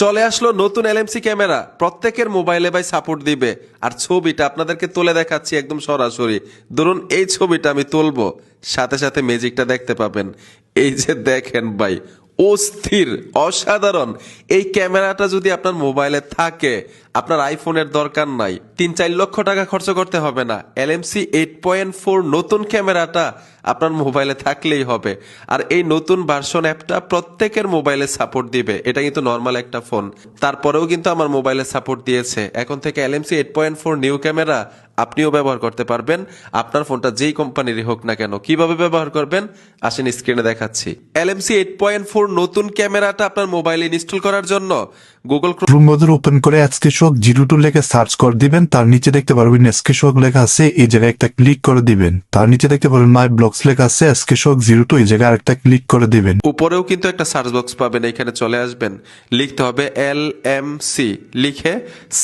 চলে আসলো নতুন এলএমসি ক্যামেরা, প্রত্যেকের মোবাইলে ভাই সাপোর্ট দিবে। আর ছবিটা আপনাদেরকে তুলে দেখাচ্ছি একদম সরাসরি। ধরুন এই ছবিটা আমি তুলবো, সাথে সাথে ম্যাজিকটা দেখতে পাবেন। এই যে দেখেন ভাই, অস্থির, অসাধারণ। এই ক্যামেরাটা যদি আপনার মোবাইলে থাকে, আপনার আইফোনের দরকার নাই, 3-4 লক্ষ টাকা খরচ করতে হবে না। এলএমসি 8.4 নতুন ক্যামেরাটা আপনার মোবাইলে থাকলেই হবে। আর এই নতুন ভার্সন অ্যাপটা প্রত্যেকের মোবাইলে সাপোর্ট দিবে। এটা কিন্তু নর্মাল একটা ফোন, তারপরেও কিন্তু আমার মোবাইলে সাপোর্ট দিয়েছে। এখন থেকে এলএমসি 8.4 নিউ ক্যামেরা আপনিও ব্যবহার করতে পারবেন, আপনার ফোনটা যেই কোম্পানিরই হোক না কেন। কিভাবে ব্যবহার করবেন আসেন স্ক্রিনে দেখাচ্ছি। এলএমসি 8.4 নতুন ক্যামেরাটা আপনার মোবাইলে ইনস্টল করার জন্য গুগল ক্রোম ব্রাউজার ওপেন করে স্কেশক 02 লেখে সার্চ করে দিবেন। তার নিচে দেখতে পারবেন স্কেশক লেখা আছে, এই জায়গায় একটা ক্লিক করে দিবেন। তার নিচে দেখতে পারবেন মাই ব্লগস লেখা আছে, স্কেশক 02, এই জায়গায় আরেকটা ক্লিক করে দিবেন। উপরেও কিন্তু একটা সার্চ বক্স পাবেন, এখানে চলে আসবেন, লিখতে হবে এলএমসি, লিখে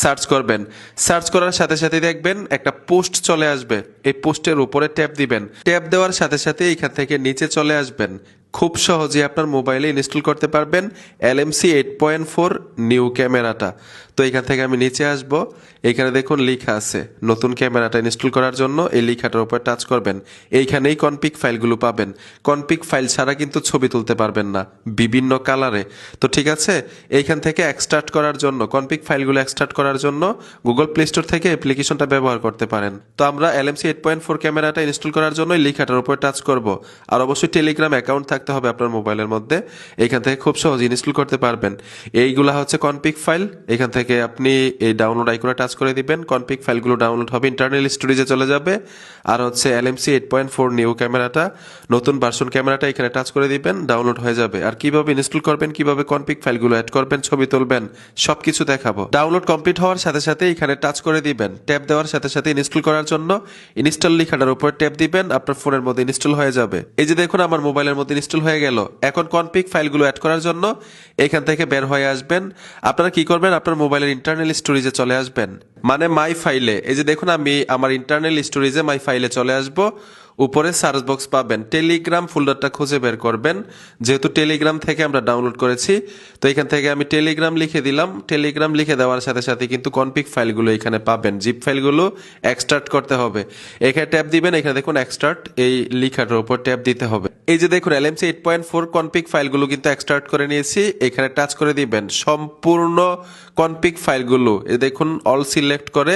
সার্চ করবেন। সার্চ করার সাথে সাথে দেখবেন একটা পোস্ট চলে আসবে, এই পোস্টের উপরে ট্যাপ দিবেন। ট্যাপ দেওয়ার সাথে সাথে এখান থেকে নিচে চলে আসবেন। খুব সহজে আপনার মোবাইলে ইনস্টল করতে পারবেন এলএমসি 8.4 নিউ ক্যামেরাটা। তো এখান থেকে আমি নিচে আসব, এখানে দেখুন লেখা আছে নতুন ক্যামেরাটা ইনস্টল করার জন্য। এই লেখাটার উপর টাচ করবেন, এইখানেই কনফিগ ফাইলগুলো পাবেন। কনফিগ ফাইল ছাড়া কিন্তু ছবি তুলতে পারবেন না, বিভিন্ন কালারে। তো ঠিক আছে, এইখান থেকে এক্সট্রাক্ট করার জন্য, কনফিগ ফাইলগুলো এক্সট্রাক্ট করার জন্য গুগল প্লে স্টোর থেকে অ্যাপ্লিকেশনটা ব্যবহার করতে পারেন। তো আমরা এলএমসি 8.4 ক্যামেরাটা ইনস্টল করার জন্য এই লেখাটার উপর টাচ করব। আর অবশ্যই টেলিগ্রাম অ্যাকাউন্ট থাকতে হবে আপনার মোবাইলের মধ্যে, এখান থেকে খুব সহজে ইনস্টল করতে পারবেন। এইগুলা হচ্ছে কনফিগ ফাইল, এখান থেকে আপনি এই ডাউনলোড আইকনে টাচ করে দিবেন। কনফিগ ফাইলগুলো ডাউনলোড হবে, ইন্টারনাল স্টোরেজে চলে যাবে। আর হচ্ছে এলএমসি 8.4 নিউ ক্যামেরাটা, নতুন ভার্সন ক্যামেরাটা এখানে টাচ করে দিবেন, ডাউনলোড হয়ে যাবে। আর কিভাবে ইনস্টল করবেন, কিভাবে কনফিগ ফাইলগুলো অ্যাড করবেন, ছবি তুলবেন, সবকিছু দেখাবো। ডাউনলোড কমপ্লিট হওয়ার সাথে সাথে এখানে টাচ করে দিবেন। ট্যাপ দেওয়ার সাথে সাথে ইনস্টল করার জন্য ইনস্টল লেখাটার উপর ট্যাপ দিবেন, আপনার ফোনের মধ্যে ইনস্টল হয়ে যাবে। এই যে দেখুন আমার মোবাইলের মধ্যে ইনস্টল হয়ে গেল। এখন কনফিগ ফাইলগুলো অ্যাড করার জন্য এখান থেকে বের হয়ে আসবেন। আপনারা কি করবেন, আপনার মোবাইলের ইন্টারনাল স্টোরেজে চলে আসবেন, মানে মাই ফাইলে। এই যে দেখুন আমি আমার ইন্টারনাল স্টোরেজে মাই ফাইলে চলে আসব। উপরে সার্চ বক্স পাবেন, টেলিগ্রাম ফোল্ডারটা খুঁজে বের করবেন, যেহেতু টেলিগ্রাম থেকে আমরা ডাউনলোড করেছি। তো এখান থেকে আমি টেলিগ্রাম লিখে দিলাম। টেলিগ্রাম লিখে দেওয়ার সাথে সাথে কিন্তু কনফিগ ফাইলগুলো এখানে পাবেন, জিপ ফাইলগুলো এক্সট্রাক্ট করতে হবে। এখানে ট্যাপ দিবেন, এখানে দেখুন এক্সট্রাক্ট, এই লেখাটার উপর ট্যাপ দিতে হবে। এই যে দেখুন এলএমসি 8.4 কনফিগ ফাইলগুলো কিন্তু এক্সট্রাক্ট করে নিয়েছি, এখানে টাচ করে দিবেন। সম্পূর্ণ কনফিগ ফাইলগুলো এই দেখুন অল সিলেক্ট করে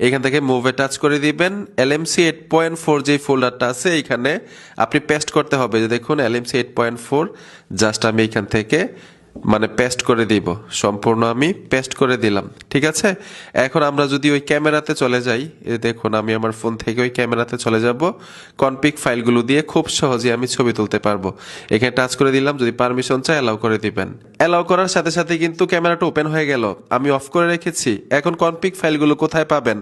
এখান থেকে মুভে টাচ করে দিবেন। এলএমসি 8.4 যে ফোল্ডারটা আছে এইখানে আপনি পেস্ট করতে হবে। যে দেখুন এলএমসি 8.4, জাস্ট আমি এখান থেকে মানে পেস্ট করে দিব, সম্পূর্ণ আমি পেস্ট করে দিলাম। ঠিক আছে, এখন আমরা যদি ওই ক্যামেরাতে চলে যাই, দেখুন আমি আমার ফোন থেকে ওই ক্যামেরাতে চলে যাব। কনফিগ ফাইলগুলো দিয়ে খুব সহজে আমি ছবি তুলতে পারবো। এখানে টাচ করে দিলাম, যদি পারমিশন চাই অ্যালাউ করে দিবেন। অ্যালাউ করার সাথে সাথে কিন্তু ক্যামেরাটা ওপেন হয়ে গেল, আমি অফ করে রেখেছি। এখন কনফিগ ফাইলগুলো কোথায় পাবেন,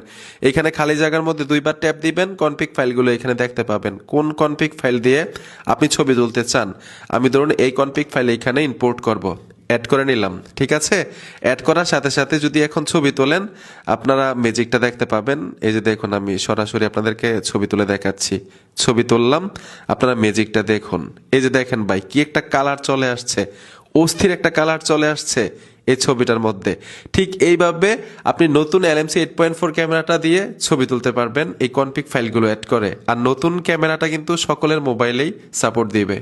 এখানে খালি জায়গার মধ্যে দুইবার ট্যাপ দিবেন, কনফিগ ফাইলগুলো এখানে দেখতে পাবেন। কোন কনফিগ ফাইল দিয়ে আপনি ছবি তুলতে চান, আমি ধরুন এই কনফিগ ফাইল এখানে ইম্পোর্ট করব, অ্যাড করে নিলাম। ঠিক আছে, অ্যাড করার সাথে সাথে যদি এখন ছবি তোলেন আপনারা ম্যাজিকটা দেখতে পাবেন। এই যে দেখুন আমি সরাসরি আপনাদেরকে ছবি তুলে দেখাচ্ছি, ছবি তুললাম, আপনারা ম্যাজিকটা দেখুন। এই যে দেখেন ভাই কি একটা কালার চলে আসছে, অস্থির একটা কালার চলে আসছে এই ছবিটার মধ্যে। ঠিক এইভাবে আপনি নতুন এলএমসি 8.4 ক্যামেরাটা দিয়ে ছবি তুলতে পারবেন এই কনফিগ ফাইলগুলো অ্যাড করে। আর নতুন ক্যামেরাটা কিন্তু সকলের মোবাইলেই সাপোর্ট দিবে।